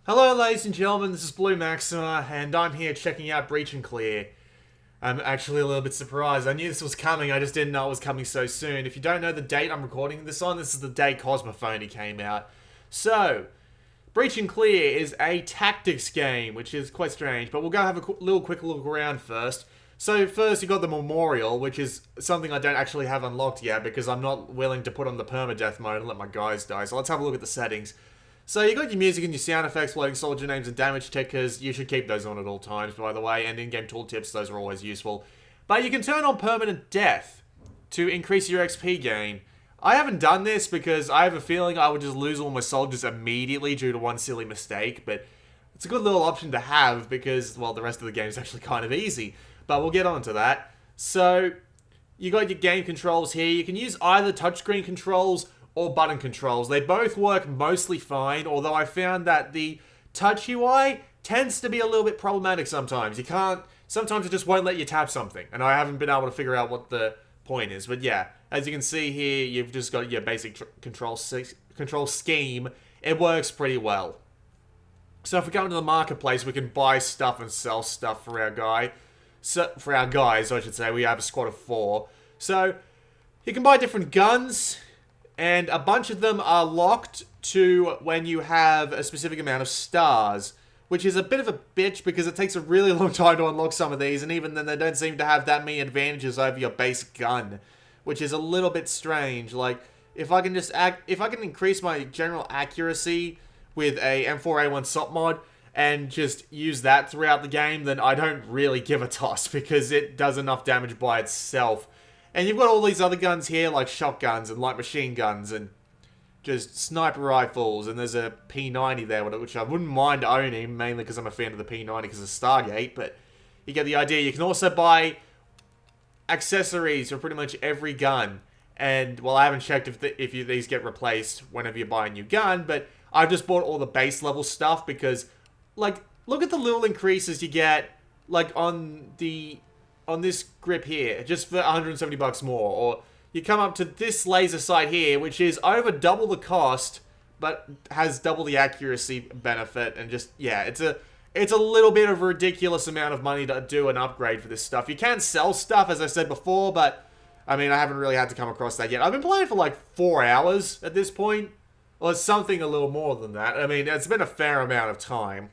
Hello, ladies and gentlemen, this is Blue Maxima, and I'm here checking out Breach and Clear. I'm actually a little bit surprised. I knew this was coming, I just didn't know it was coming so soon. If you don't know the date I'm recording this on, this is the day Cosmophony came out. So, Breach and Clear is a tactics game, which is quite strange, but we'll go have a quick look around first. So first you got the Memorial, which is something I don't actually have unlocked yet because I'm not willing to put on the permadeath mode and let my guys die. So let's have a look at the settings. So you got your music and your sound effects, floating soldier names and damage tickers. You should keep those on at all times, by the way, and in-game tooltips, those are always useful. But you can turn on permanent death to increase your XP gain. I haven't done this because I have a feeling I would just lose all my soldiers immediately due to one silly mistake, but it's a good little option to have because, well, the rest of the game is actually kind of easy. But we'll get on to that. So, you got your game controls here. You can use either touchscreen controls or button controls. They both work mostly fine, although I found that the touch UI tends to be a little bit problematic sometimes. Sometimes it just won't let you tap something, and I haven't been able to figure out what the point is. But yeah, as you can see here, you've just got your basic control scheme. It works pretty well. So if we go into the marketplace, we can buy stuff and sell stuff for our guys, I should say. We have a squad of 4. So you can buy different guns, and a bunch of them are locked to when you have a specific amount of stars, which is a bit of a bitch because it takes a really long time to unlock some of these, and even then they don't seem to have that many advantages over your base gun, which is a little bit strange. Like, if I can increase my general accuracy with a M4A1 SOP mod and just use that throughout the game, then I don't really give a toss because it does enough damage by itself. And you've got all these other guns here, like shotguns and light machine guns and just sniper rifles. And there's a P90 there, which I wouldn't mind owning, mainly because I'm a fan of the P90 because of Stargate. But you get the idea. You can also buy accessories for pretty much every gun. And, well, I haven't checked if these get replaced whenever you buy a new gun, but I've just bought all the base level stuff because, like, look at the little increases you get, like, on this grip here, just for 170 bucks more. Or you come up to this laser sight here, which is over double the cost, but has double the accuracy benefit, and just, yeah, it's a little bit of a ridiculous amount of money to do an upgrade for this stuff. You can sell stuff, as I said before, but, I mean, I haven't really had to come across that yet. I've been playing for like 4 hours at this point. Well, it's something a little more than that. I mean, it's been a fair amount of time.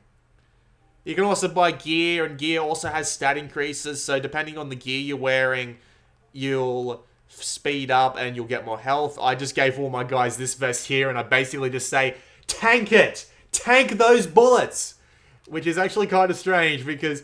You can also buy gear, and gear also has stat increases, so depending on the gear you're wearing, you'll speed up and you'll get more health. I just gave all my guys this vest here, and I basically just say, tank it! Tank those bullets! Which is actually kind of strange, because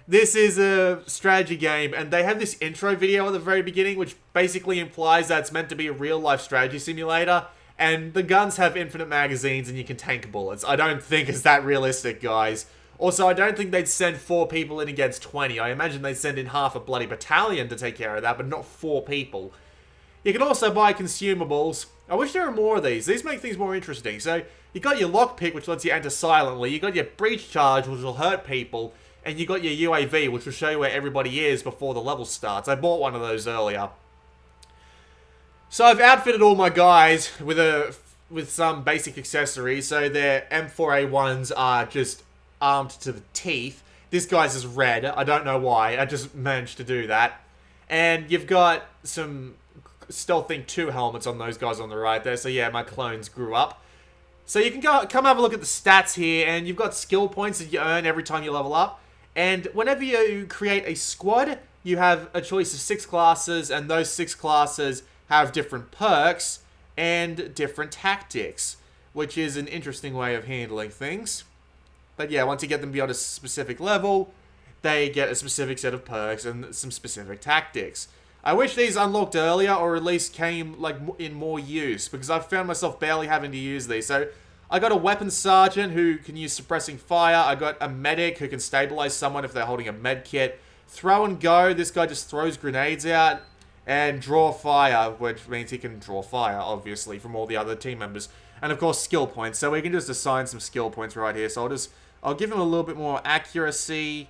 this is a strategy game, and they have this intro video at the very beginning, which basically implies that it's meant to be a real-life strategy simulator, and the guns have infinite magazines, and you can tank bullets. I don't think it's that realistic, guys. Also, I don't think they'd send 4 people in against 20. I imagine they'd send in half a bloody battalion to take care of that, but not 4 people. You can also buy consumables. I wish there were more of these. These make things more interesting. So, you got your lockpick, which lets you enter silently. You got your breach charge, which will hurt people. And you got your UAV, which will show you where everybody is before the level starts. I bought one of those earlier. So, I've outfitted all my guys with some basic accessories. So, their M4A1s are just armed to the teeth. This guy's is red. I don't know why. I just managed to do that. And you've got some Stealth Thing 2 helmets on those guys on the right there. So yeah, my clones grew up. So you can come have a look at the stats here, and you've got skill points that you earn every time you level up. And whenever you create a squad, you have a choice of 6 classes, and those 6 classes have different perks and different tactics, which is an interesting way of handling things. But yeah, once you get them beyond a specific level, they get a specific set of perks and some specific tactics. I wish these unlocked earlier, or at least came like in more use, because I've found myself barely having to use these. So I got a weapons sergeant who can use suppressing fire. I got a medic who can stabilize someone if they're holding a med kit. Throw and go, this guy just throws grenades out. And draw fire, which means he can draw fire, obviously, from all the other team members. And of course, skill points. So we can just assign some skill points right here. So I'll give him a little bit more accuracy.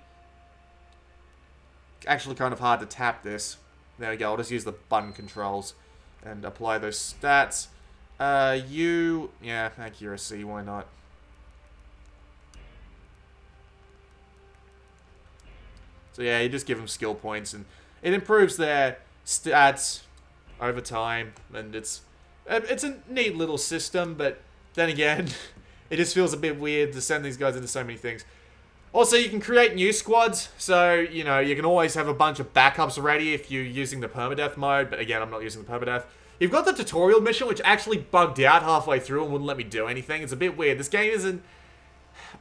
Actually kind of hard to tap this. There we go, I'll just use the button controls and apply those stats. Yeah, accuracy, why not? So yeah, you just give them skill points, and it improves their stats over time, and it's a neat little system, but then again, it just feels a bit weird to send these guys into so many things. Also, you can create new squads, so, you know, you can always have a bunch of backups ready if you're using the permadeath mode, but again, I'm not using the permadeath. You've got the tutorial mission, which actually bugged out halfway through and wouldn't let me do anything. It's a bit weird. This game isn't...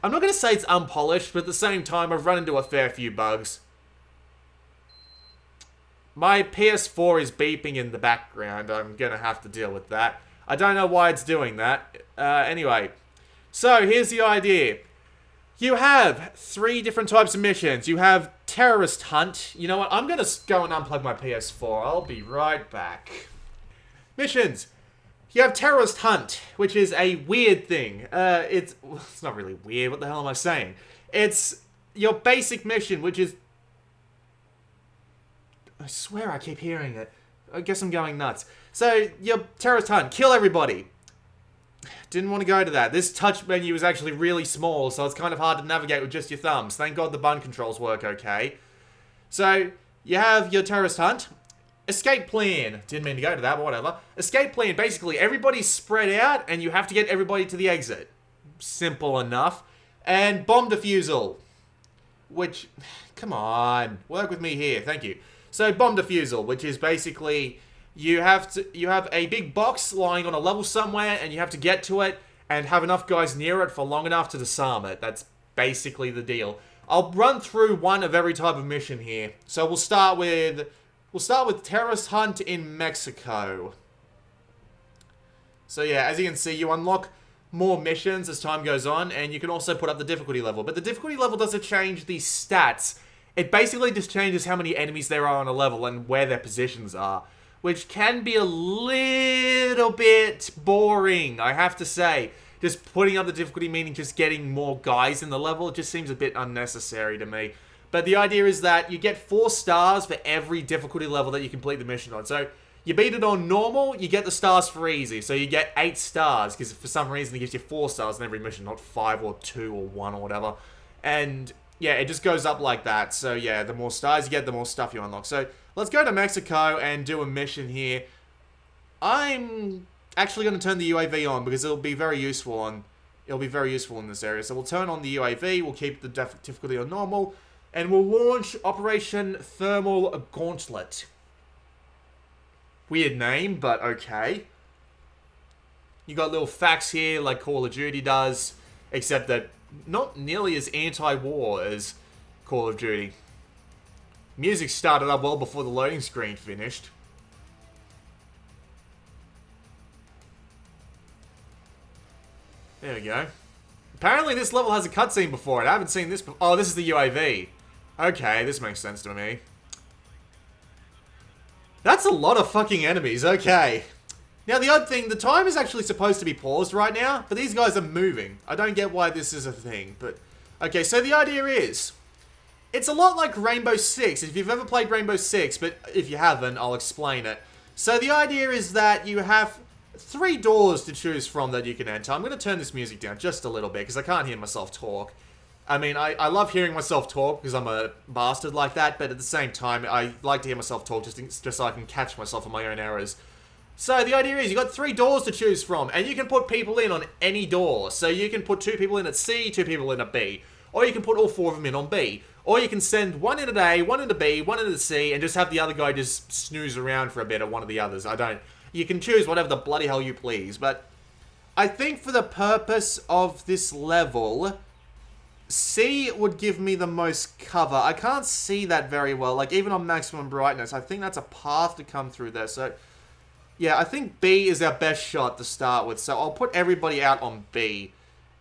I'm not going to say it's unpolished, but at the same time, I've run into a fair few bugs. My PS4 is beeping in the background. I'm going to have to deal with that. I don't know why it's doing that. Anyway, so here's the idea. You have 3 different types of missions. You have Terrorist Hunt. You know what? I'm going to go and unplug my PS4. I'll be right back. Missions. You have Terrorist Hunt, which is a weird thing. It's not really weird. What the hell am I saying? It's your basic mission, which is... I swear I keep hearing it. I guess I'm going nuts. So, your Terrorist Hunt. Kill everybody. Didn't want to go to that. This touch menu is actually really small, so it's kind of hard to navigate with just your thumbs. Thank God the button controls work okay. So, you have your Terrorist Hunt. Escape plan. Didn't mean to go to that, but whatever. Escape plan. Basically, everybody's spread out, and you have to get everybody to the exit. Simple enough. And bomb defusal. Which, come on. Work with me here. Thank you. So, bomb defusal, which is basically... You have a big box lying on a level somewhere, and you have to get to it and have enough guys near it for long enough to disarm it. That's basically the deal. I'll run through one of every type of mission here. So we'll start with Terrorist Hunt in Mexico. So yeah, as you can see, you unlock more missions as time goes on, and you can also put up the difficulty level. But the difficulty level doesn't change the stats. It basically just changes how many enemies there are on a level and where their positions are. Which can be a little bit boring, I have to say. Just putting up the difficulty, meaning just getting more guys in the level, it just seems a bit unnecessary to me. But the idea is that you get 4 stars for every difficulty level that you complete the mission on. So, you beat it on normal, you get the stars for easy. So you get 8 stars, because for some reason it gives you 4 stars in every mission, not 5 or 2 or 1 or whatever. And yeah, it just goes up like that. So yeah, the more stars you get, the more stuff you unlock. So, let's go to Mexico and do a mission here. I'm actually going to turn the UAV on because it'll be very useful in this area. So we'll turn on the UAV, we'll keep the difficulty on normal, and we'll launch Operation Thermal Gauntlet. Weird name, but okay. You got little facts here like Call of Duty does, except that not nearly as anti-war as Call of Duty. Music started up well before the loading screen finished. There we go. Apparently this level has a cutscene before it. I haven't seen this before. Oh, this is the UAV. Okay, this makes sense to me. That's a lot of fucking enemies. Okay. Now, the odd thing, the time is actually supposed to be paused right now, but these guys are moving. I don't get why this is a thing, but... Okay, so the idea is... It's a lot like Rainbow Six, if you've ever played Rainbow Six, but if you haven't, I'll explain it. So the idea is that you have 3 doors to choose from that you can enter. I'm going to turn this music down just a little bit, because I can't hear myself talk. I mean, I love hearing myself talk, because I'm a bastard like that, but at the same time, I like to hear myself talk just so I can catch myself on my own errors. So the idea is you've got 3 doors to choose from, and you can put people in on any door. So you can put 2 people in at C, 2 people in at B. Or you can put all 4 of them in on B. Or you can send 1 in at A, 1 into B, 1 into C, and just have the other guy just snooze around for a bit at one of the others. You can choose whatever the bloody hell you please, but I think for the purpose of this level, C would give me the most cover. I can't see that very well, like even on maximum brightness. I think that's a path to come through there, so yeah, I think B is our best shot to start with, so I'll put everybody out on B.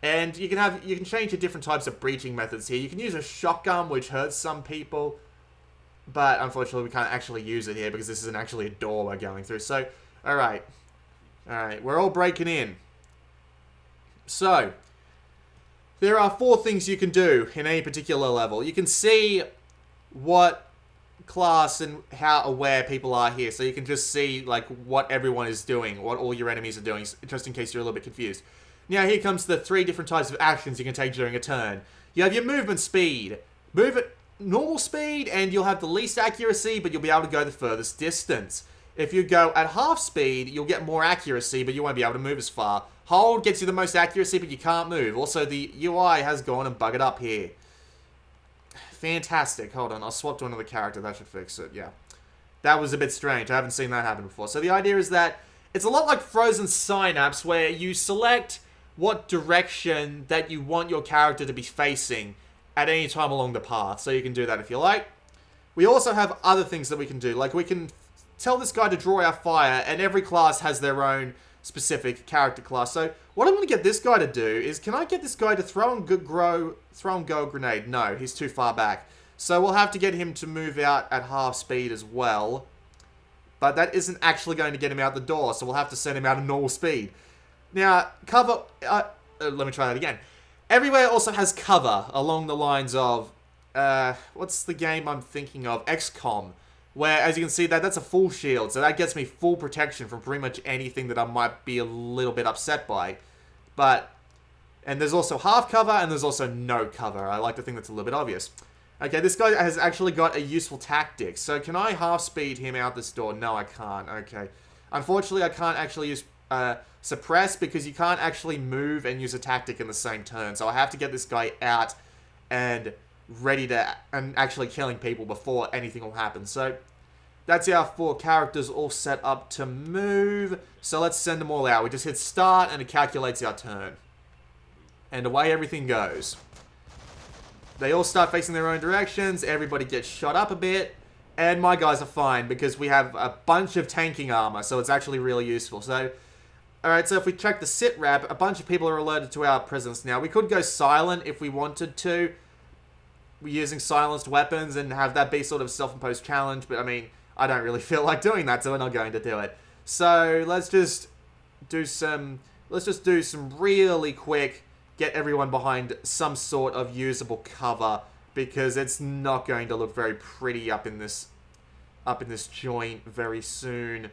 And you can change your different types of breaching methods here. You can use a shotgun, which hurts some people, but unfortunately we can't actually use it here because this isn't actually a door we're going through. So, alright, we're all breaking in. So, there are 4 things you can do in any particular level. You can see what class and how aware people are here, so you can just see like what everyone is doing, what all your enemies are doing, just in case you're a little bit confused. Now here comes the 3 different types of actions you can take during a turn. You have your movement speed. normal speed and you'll have the least accuracy, but you'll be able to go the furthest distance. If you go at half speed, you'll get more accuracy, but you won't be able to move as far. Hold gets you the most accuracy, but you can't move. Also, the UI has gone and buggered up here. Fantastic. Hold on, I'll swap to another character. That should fix it, yeah. That was a bit strange. I haven't seen that happen before. So the idea is that it's a lot like Frozen Synapse, where you select what direction that you want your character to be facing at any time along the path. So you can do that if you like. We also have other things that we can do. Like we can tell this guy to draw our fire, and every class has their own specific character class. So what I'm going to get this guy to do is, can I get this guy to throw and go a grenade? No, he's too far back. So we'll have to get him to move out at half speed as well. But that isn't actually going to get him out the door, so we'll have to send him out at normal speed. Now, cover... let me try that again. Everywhere also has cover along the lines of... what's the game I'm thinking of? XCOM. Where, as you can see, that's a full shield. So that gets me full protection from pretty much anything that I might be a little bit upset by. But... And there's also half cover, and there's also no cover. I like to think that's a little bit obvious. Okay, this guy has actually got a useful tactic. So can I half speed him out this door? No, I can't. Okay. Unfortunately, I can't actually use suppress, because you can't actually move and use a tactic in the same turn. So I have to get this guy out and ready to... and actually killing people before anything will happen. So that's our 4 characters all set up to move. So let's send them all out. We just hit start and it calculates our turn. And away everything goes. They all start facing their own directions. Everybody gets shot up a bit. And my guys are fine because we have a bunch of tanking armor. So it's actually really useful. So, alright, so if we check the sit rep, a bunch of people are alerted to our presence now. We could go silent if we wanted to. We're using silenced weapons and have that be sort of a self-imposed challenge. But I mean, I don't really feel like doing that, so we're not going to do it. So let's just do some really quick... get everyone behind some sort of usable cover, because it's not going to look very pretty up in this joint very soon.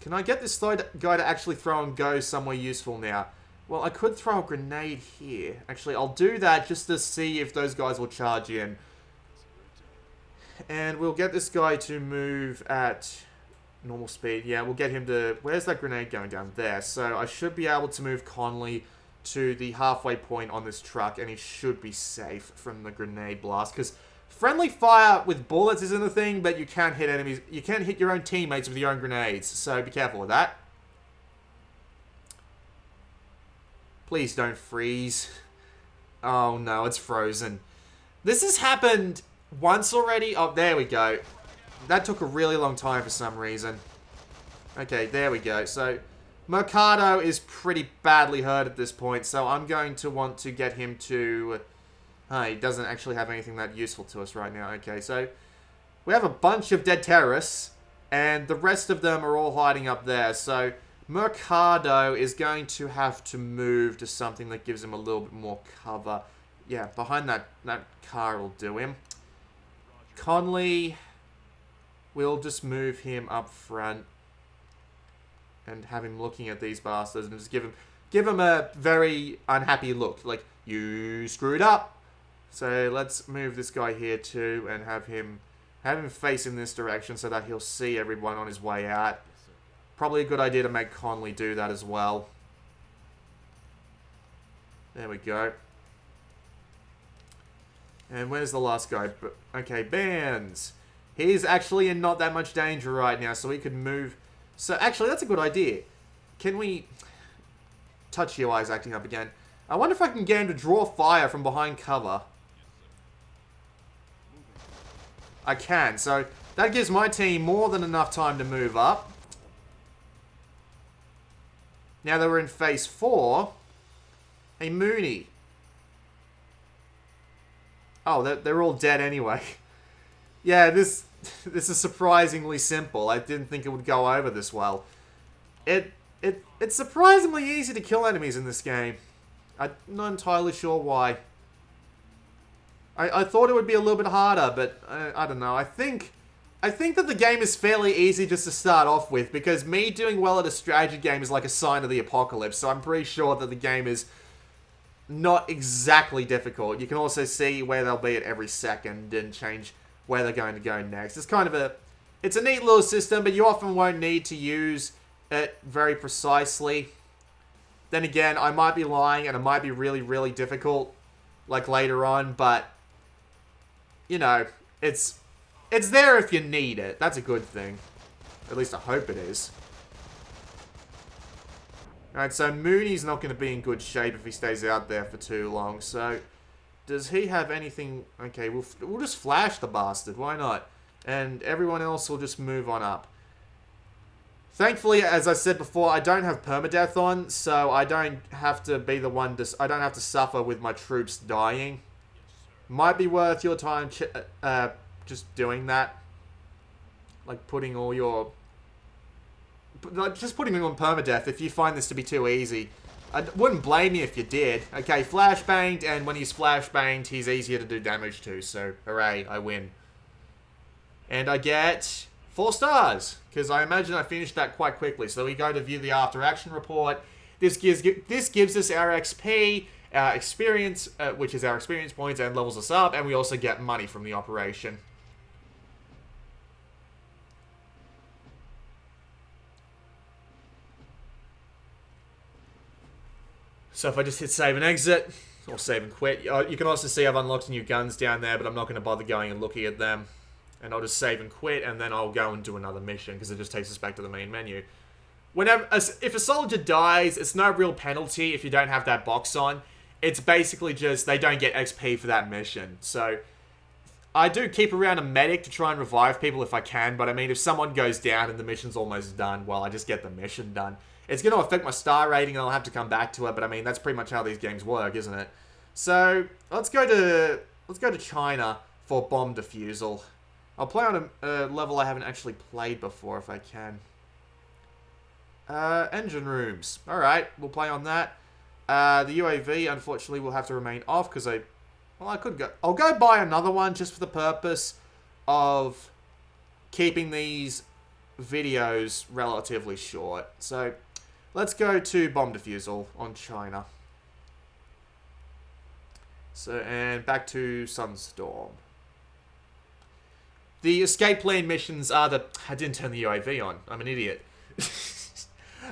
Can I get this guy to actually throw and go somewhere useful now? Well, I could throw a grenade here. Actually, I'll do that just to see if those guys will charge in. And we'll get this guy to move at normal speed. Yeah, we'll get him to... Where's that grenade going down? There. So I should be able to move Conley to the halfway point on this truck, and he should be safe from the grenade blast, because friendly fire with bullets isn't a thing, but you can't hit enemies. You can't hit your own teammates with your own grenades, so be careful with that. Please don't freeze. Oh no, it's frozen. This has happened once already. Oh, there we go. That took a really long time for some reason. Okay, there we go. So Mercado is pretty badly hurt at this point, so I'm going to want to get him to... he doesn't actually have anything that useful to us right now. Okay, so we have a bunch of dead terrorists, and the rest of them are all hiding up there. So Mercado is going to have to move to something that gives him a little bit more cover. Yeah, behind that car will do him. Conley, we'll just move him up front and have him looking at these bastards and just give him a very unhappy look, like, you screwed up. So let's move this guy here too and have him face in this direction so that he'll see everyone on his way out. Probably a good idea to make Conley do that as well. There we go. And where's the last guy? Okay, Bands. He's actually in not that much danger right now, so we could move... So, actually, that's a good idea. Can we... Touch UI's acting up again. I wonder if I can get him to draw fire from behind cover. I can, so that gives my team more than enough time to move up. Now that we're in phase 4... Hey, Mooney. Oh, they're all dead anyway. Yeah, this is surprisingly simple. I didn't think it would go over this well. It's surprisingly easy to kill enemies in this game. I'm not entirely sure why. I thought it would be a little bit harder, but I don't know. I think that the game is fairly easy just to start off with, because me doing well at a strategy game is like a sign of the apocalypse, so I'm pretty sure that the game is not exactly difficult. You can also see where they'll be at every second and change where they're going to go next. It's kind of it's a neat little system, but you often won't need to use it very precisely. Then again, I might be lying and it might be really, really difficult, like later on, but, you know, it's there if you need it. That's a good thing. At least I hope it is. Alright, so Mooney's not going to be in good shape if he stays out there for too long, so does he have anything? Okay, we'll just flash the bastard, why not? And everyone else will just move on up. Thankfully, as I said before, I don't have permadeath on, so I don't have to be the one to... I don't have to suffer with my troops dying. Might be worth your time just doing that. Like, putting all your... just putting them on permadeath if you find this to be too easy. I wouldn't blame you if you did. Okay, flashbanged, and when he's flashbanged, he's easier to do damage to, so hooray, I win. And I get 4 stars, because I imagine I finished that quite quickly. So we go to view the after action report. This gives us our XP, our experience, which is our experience points, and levels us up, and we also get money from the operation. So if I just hit save and exit, or save and quit, you can also see I've unlocked new guns down there, but I'm not going to bother going and looking at them. And I'll just save and quit, and then I'll go and do another mission, because it just takes us back to the main menu. If a soldier dies, it's no real penalty if you don't have that box on. It's basically just, they don't get XP for that mission. So, I do keep around a medic to try and revive people if I can, but I mean, if someone goes down and the mission's almost done, well, I just get the mission done. It's going to affect my star rating, and I'll have to come back to it, but I mean, that's pretty much how these games work, isn't it? So, let's go to China for bomb defusal. I'll play on a level I haven't actually played before, if I can. Engine rooms. Alright, we'll play on that. The UAV, unfortunately, will have to remain off, because I'll go buy another one, just for the purpose of keeping these videos relatively short. So, let's go to bomb defusal on China. So, and back to Sunstorm. The escape plan missions are the... I didn't turn the UAV on. I'm an idiot.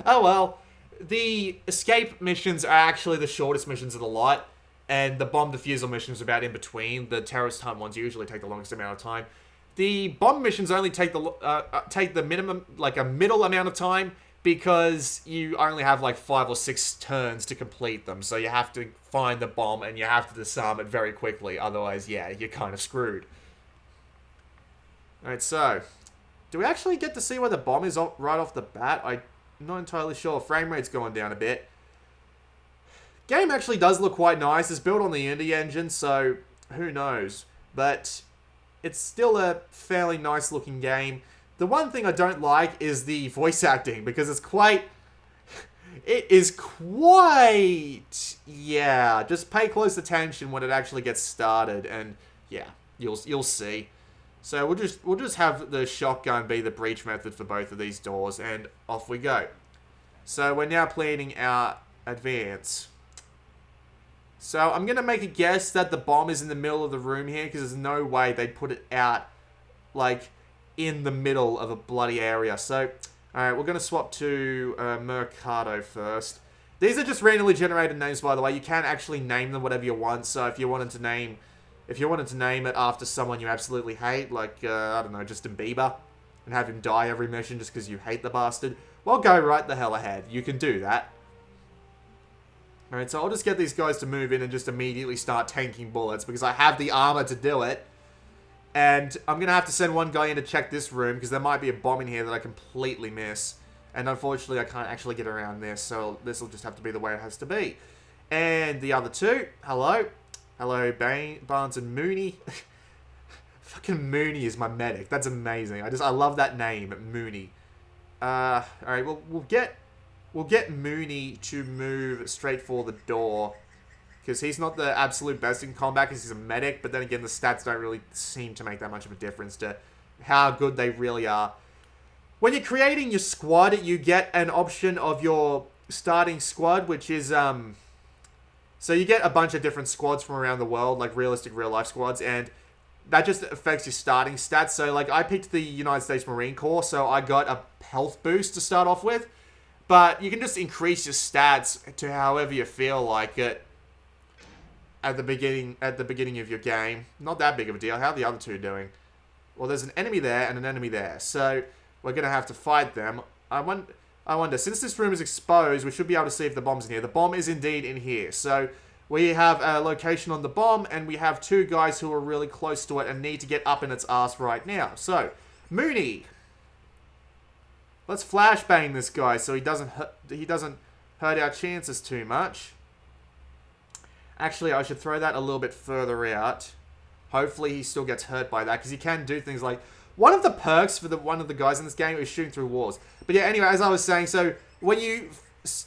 Oh well. The escape missions are actually the shortest missions of the lot. And the bomb defusal missions are about in between. The terrorist hunt ones usually take the longest amount of time. The bomb missions only take the minimum, like a middle amount of time. Because you only have like 5 or 6 turns to complete them. So you have to find the bomb and you have to disarm it very quickly. Otherwise, yeah, you're kind of screwed. Alright, so, do we actually get to see where the bomb is right off the bat? I'm not entirely sure. Frame rate's going down a bit. Game actually does look quite nice. It's built on the Unity engine, so who knows. But it's still a fairly nice looking game. The one thing I don't like is the voice acting, because it's quite... It is quite... Yeah, just pay close attention when it actually gets started, and yeah, you'll see. So we'll just have the shotgun be the breach method for both of these doors, and off we go. So we're now planning our advance. So I'm going to make a guess that the bomb is in the middle of the room here, because there's no way they'd put it out, like, in the middle of a bloody area. So, alright, we're going to swap to Mercado first. These are just randomly generated names, by the way. You can actually name them whatever you want, so if you wanted to name it after someone you absolutely hate, like, I don't know, Justin Bieber, and have him die every mission just because you hate the bastard, well, go right the hell ahead. You can do that. Alright, so I'll just get these guys to move in and just immediately start tanking bullets, because I have the armor to do it. And I'm going to have to send one guy in to check this room, because there might be a bomb in here that I completely miss. And unfortunately, I can't actually get around this, so this will just have to be the way it has to be. And the other two, hello. Hello, Barnes and Mooney. Fucking Mooney is my medic. That's amazing. I love that name, Mooney. Alright, we'll get Mooney to move straight for the door. Because he's not the absolute best in combat, because he's a medic. But then again, the stats don't really seem to make that much of a difference to how good they really are. When you're creating your squad, you get an option of your starting squad, which is, So you get a bunch of different squads from around the world, like realistic real-life squads, and that just affects your starting stats. So, like, I picked the United States Marine Corps, so I got a health boost to start off with. But you can just increase your stats to however you feel like it at the beginning of your game. Not that big of a deal. How are the other two doing? Well, there's an enemy there and an enemy there, so we're going to have to fight them. I wonder, since this room is exposed, we should be able to see if the bomb's in here. The bomb is indeed in here, so we have a location on the bomb, and we have two guys who are really close to it and need to get up in its ass right now. So, Mooney, let's flashbang this guy so he doesn't hurt our chances too much. Actually, I should throw that a little bit further out. Hopefully he still gets hurt by that, because he can do things like... One of the perks for one of the guys in this game is shooting through walls. But yeah, anyway, as I was saying, so when you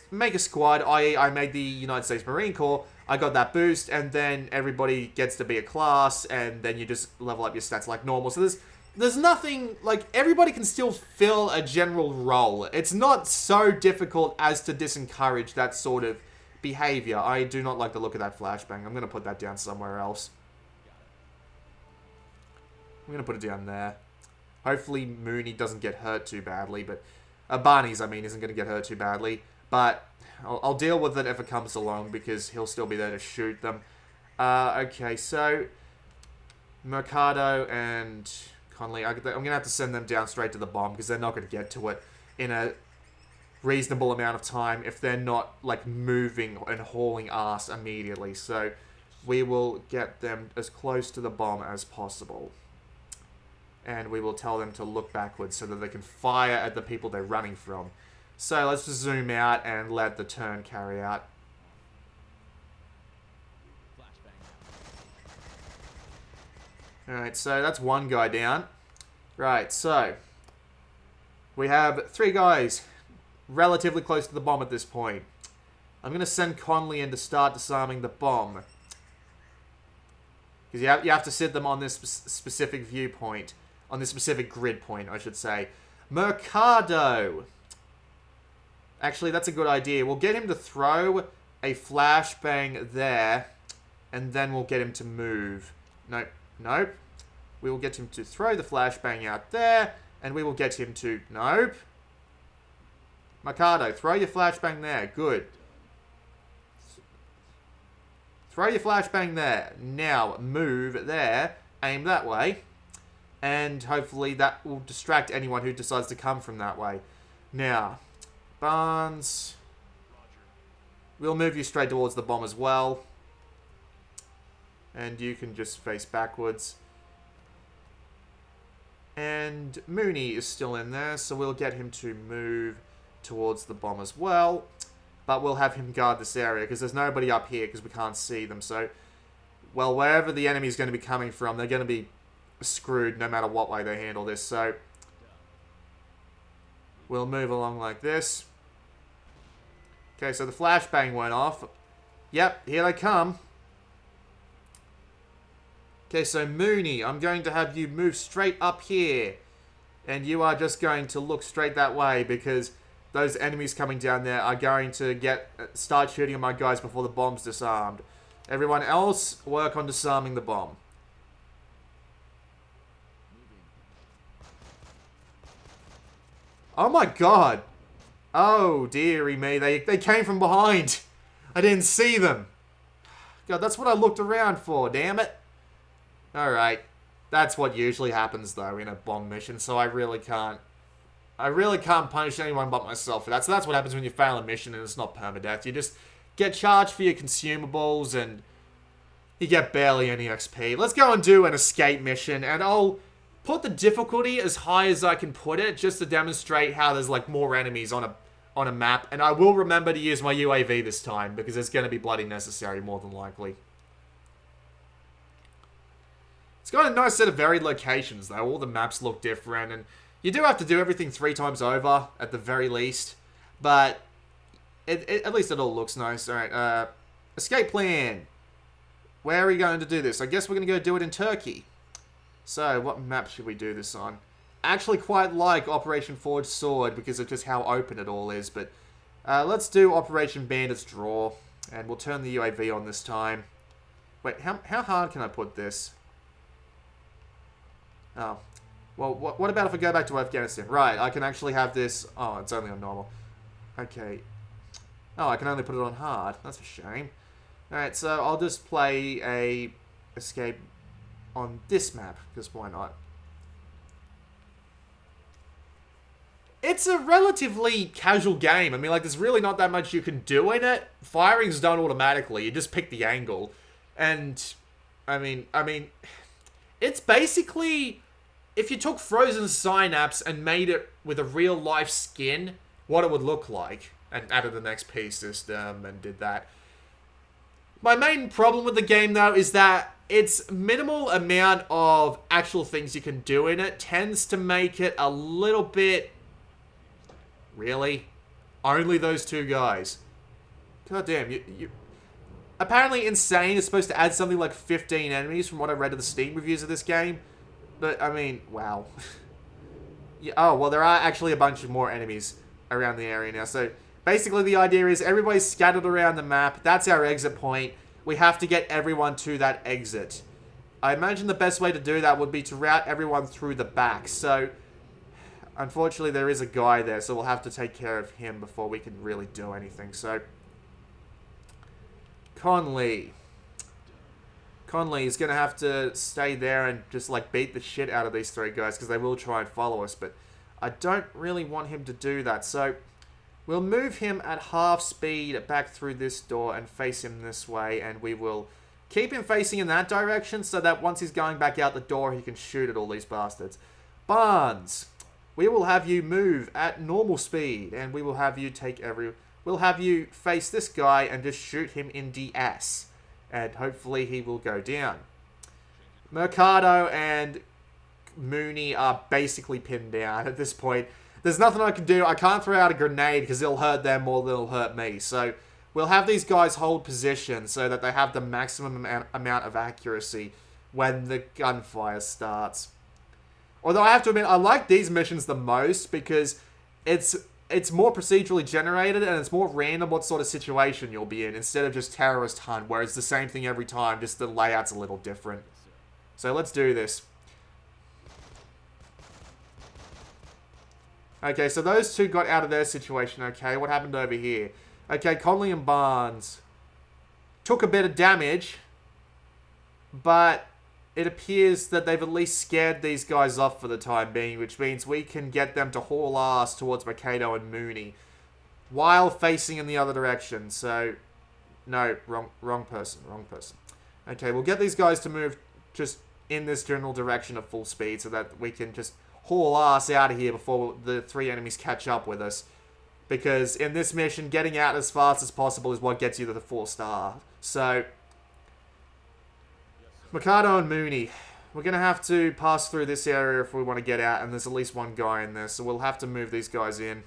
make a squad, i.e. I made the United States Marine Corps, I got that boost, and then everybody gets to be a class, and then you just level up your stats like normal. So there's nothing, like, everybody can still fill a general role. It's not so difficult as to disencourage that sort of behavior. I do not like the look of that flashbang. I'm going to put that down somewhere else. I'm going to put it down there. Hopefully Mooney doesn't get hurt too badly, but... Barney's, I mean, isn't going to get hurt too badly. But I'll deal with it if it comes along, because he'll still be there to shoot them. Okay, so... Mercado and Conley, I'm going to have to send them down straight to the bomb, because they're not going to get to it in a reasonable amount of time if they're not, like, moving and hauling ass immediately. So we will get them as close to the bomb as possible. And we will tell them to look backwards so that they can fire at the people they're running from. So let's just zoom out and let the turn carry out. Alright, so that's one guy down. Right, so we have 3 guys relatively close to the bomb at this point. I'm going to send Conley in to start disarming the bomb. Because you have to sit them on this specific viewpoint. On this specific grid point, I should say. Mercado. Actually, that's a good idea. We'll get him to throw a flashbang there. And then we'll get him to move. Nope. Nope. We will get him to throw the flashbang out there. And we will get him to... Nope. Mercado, throw your flashbang there. Good. Throw your flashbang there. Now, move there. Aim that way. And hopefully that will distract anyone who decides to come from that way. Now, Barnes. We'll move you straight towards the bomb as well. And you can just face backwards. And Mooney is still in there, so we'll get him to move towards the bomb as well. But we'll have him guard this area, because there's nobody up here, because we can't see them. So, well, wherever the enemy is going to be coming from, they're going to be screwed no matter what way they handle this. So we'll move along like this. Okay, so the flashbang went off. Yep, here they come. Okay, so Mooney, I'm going to have you move straight up here. And you are just going to look straight that way, because those enemies coming down there are going to start shooting at my guys before the bomb's disarmed. Everyone else, work on disarming the bomb. Oh my god. Oh, dearie me. They came from behind. I didn't see them. God, that's what I looked around for, damn it. Alright. That's what usually happens, though, in a bomb mission, so I really can't punish anyone but myself for that. So that's what happens when you fail a mission and it's not permadeath. You just get charged for your consumables and you get barely any XP. Let's go and do an escape mission, and I'll put the difficulty as high as I can put it, just to demonstrate how there's, like, more enemies on a map. And I will remember to use my UAV this time, because it's going to be bloody necessary, more than likely. It's got a nice set of varied locations, though. All the maps look different, and you do have to do everything 3 times over, at the very least. But at least it all looks nice. Alright, escape plan. Where are we going to do this? I guess we're going to go do it in Turkey. So, what map should we do this on? I actually quite like Operation Forged Sword because of just how open it all is, but let's do Operation Bandit's Draw. And we'll turn the UAV on this time. Wait, how hard can I put this? Oh. Well, what about if I go back to Afghanistan? Right, I can actually have this... Oh, it's only on normal. Okay. Oh, I can only put it on hard. That's a shame. Alright, so I'll just play a escape on this map, because why not? It's a relatively casual game. I mean, like, there's really not that much you can do in it. Firing's done automatically. You just pick the angle. And, I mean, it's basically... If you took Frozen Synapse and made it with a real-life skin, what it would look like. And added an XP system and did that. My main problem with the game, though, is that its minimal amount of actual things you can do in it tends to make it a little bit... Really? Only those two guys? God damn, you... Apparently Insane is supposed to add something like 15 enemies from what I read of the Steam reviews of this game. But, I mean, wow. Yeah, oh, well, there are actually a bunch of more enemies around the area now. So, basically the idea is everybody's scattered around the map. That's our exit point. We have to get everyone to that exit. I imagine the best way to do that would be to route everyone through the back. So, unfortunately, there is a guy there, so we'll have to take care of him before we can really do anything. So, Conley is going to have to stay there and just, like, beat the shit out of these three guys, because they will try and follow us, but I don't really want him to do that. So, we'll move him at half speed back through this door and face him this way, and we will keep him facing in that direction so that once he's going back out the door, he can shoot at all these bastards. Barnes, we will have you move at normal speed, and we will have you we'll have you face this guy and just shoot him in the ass. And hopefully he will go down. Mercado and Mooney are basically pinned down at this point. There's nothing I can do. I can't throw out a grenade because it'll hurt them more than it'll hurt me. So we'll have these guys hold position so that they have the maximum amount of accuracy when the gunfire starts. Although I have to admit, I like these missions the most because it's more procedurally generated and it's more random what sort of situation you'll be in instead of just terrorist hunt where it's the same thing every time, just the layout's a little different. So let's do this. Okay, so those two got out of their situation, okay. What happened over here? Okay, Conley and Barnes took a bit of damage, but it appears that they've at least scared these guys off for the time being, which means we can get them to haul ass towards Mercado and Mooney while facing in the other direction. So, no, wrong person. Okay, we'll get these guys to move just in this general direction at full speed so that we can just haul ass out of here before the three enemies catch up with us. Because in this mission, getting out as fast as possible is what gets you to the 4-star. So, Mercado and Mooney, we're going to have to pass through this area if we want to get out, and there's at least one guy in there, so we'll have to move these guys in.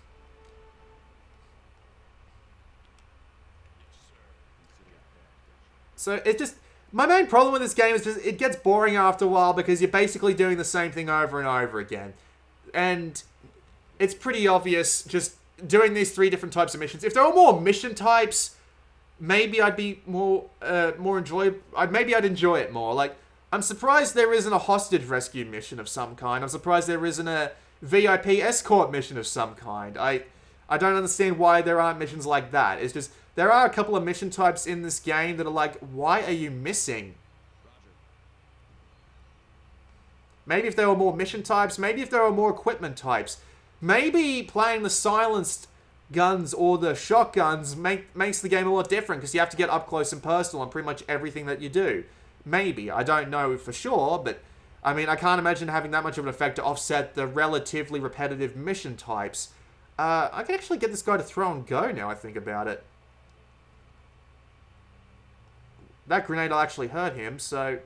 So it just... My main problem with this game is just it gets boring after a while because you're basically doing the same thing over and over again. And it's pretty obvious just doing these three different types of missions. If there were more mission types, maybe I'd be more enjoyable. Maybe I'd enjoy it more. Like, I'm surprised there isn't a hostage rescue mission of some kind. I'm surprised there isn't a VIP escort mission of some kind. I don't understand why there aren't missions like that. It's just, there are a couple of mission types in this game that are like, why are you missing? Maybe if there were more mission types, maybe if there were more equipment types. Maybe playing the silenced guns or the shotguns makes the game a lot different because you have to get up close and personal on pretty much everything that you do. Maybe. I don't know for sure, but I mean, I can't imagine having that much of an effect to offset the relatively repetitive mission types. I can actually get this guy to throw and go now I think about it. That grenade will actually hurt him, so...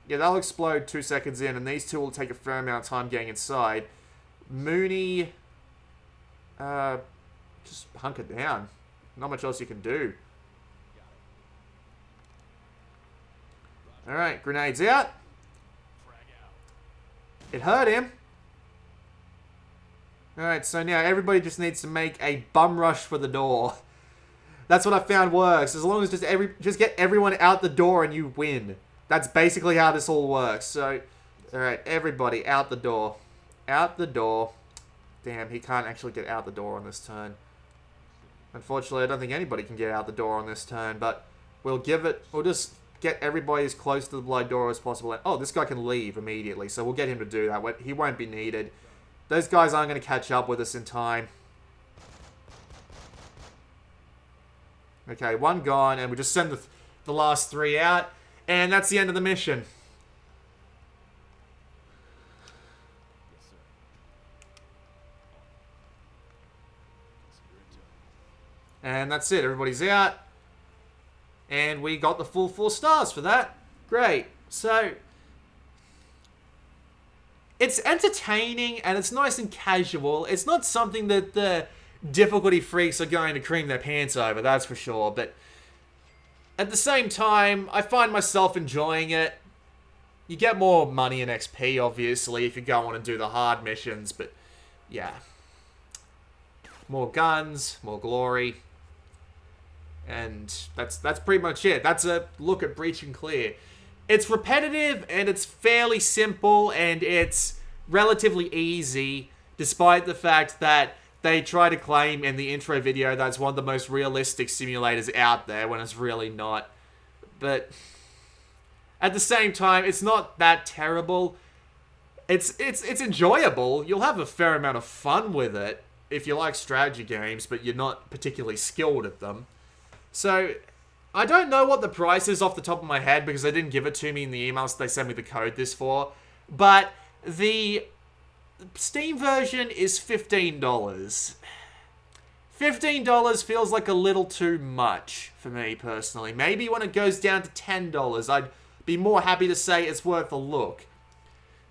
Yeah, that'll explode 2 seconds in, and these two will take a fair amount of time getting inside. Mooney... just hunker down. Not much else you can do. Alright, grenades out. It hurt him. Alright, so now everybody just needs to make a bum rush for the door. That's what I found works. As long as just get everyone out the door and you win. That's basically how this all works. So, alright, everybody out the door. Out the door. Damn, he can't actually get out the door on this turn. Unfortunately, I don't think anybody can get out the door on this turn, but we'll just get everybody as close to the blood door as possible. Oh, this guy can leave immediately, so we'll get him to do that. He won't be needed. Those guys aren't going to catch up with us in time. Okay, one gone, and we just send the last 3 out, and that's the end of the mission. And that's it, everybody's out. And we got the full 4 stars for that. Great. So, it's entertaining and it's nice and casual. It's not something that the difficulty freaks are going to cream their pants over, that's for sure. But at the same time, I find myself enjoying it. You get more money and XP, obviously, if you go on and do the hard missions. But, yeah. More guns, more glory. And that's pretty much it. That's a look at Breach and Clear. It's repetitive, and it's fairly simple, and it's relatively easy, despite the fact that they try to claim in the intro video that it's one of the most realistic simulators out there, when it's really not. But at the same time, it's not that terrible. It's enjoyable. You'll have a fair amount of fun with it if you like strategy games, but you're not particularly skilled at them. So, I don't know what the price is off the top of my head because they didn't give it to me in the emails they sent me the code this for. But the Steam version is $15. $15 feels like a little too much for me personally. Maybe when it goes down to $10, I'd be more happy to say it's worth a look.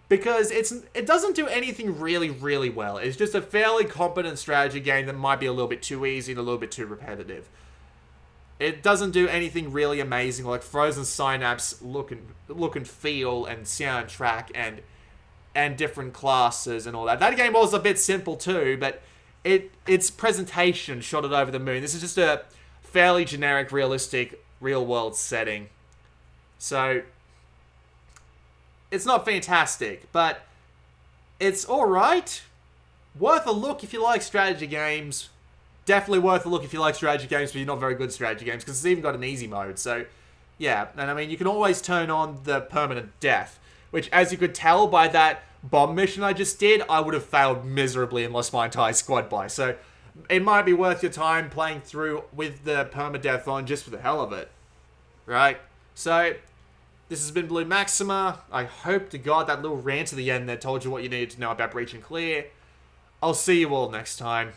Because it doesn't do anything really, really well. It's just a fairly competent strategy game that might be a little bit too easy and a little bit too repetitive. It doesn't do anything really amazing like Frozen Synapse look and feel and soundtrack and different classes and all that. That game was a bit simple too, but its presentation shot it over the moon. This is just a fairly generic, realistic, real-world setting. So, it's not fantastic, but it's alright. Worth a look if you like strategy games. Definitely worth a look if you like strategy games, but you're not very good at strategy games, because it's even got an easy mode, so yeah. And I mean, you can always turn on the permanent death, which, as you could tell by that bomb mission I just did, I would have failed miserably and lost my entire squad by, so it might be worth your time playing through with the permadeath on just for the hell of it, right? So, this has been Blue Maxima. I hope to God that little rant at the end there told you what you needed to know about Breach and Clear. I'll see you all next time.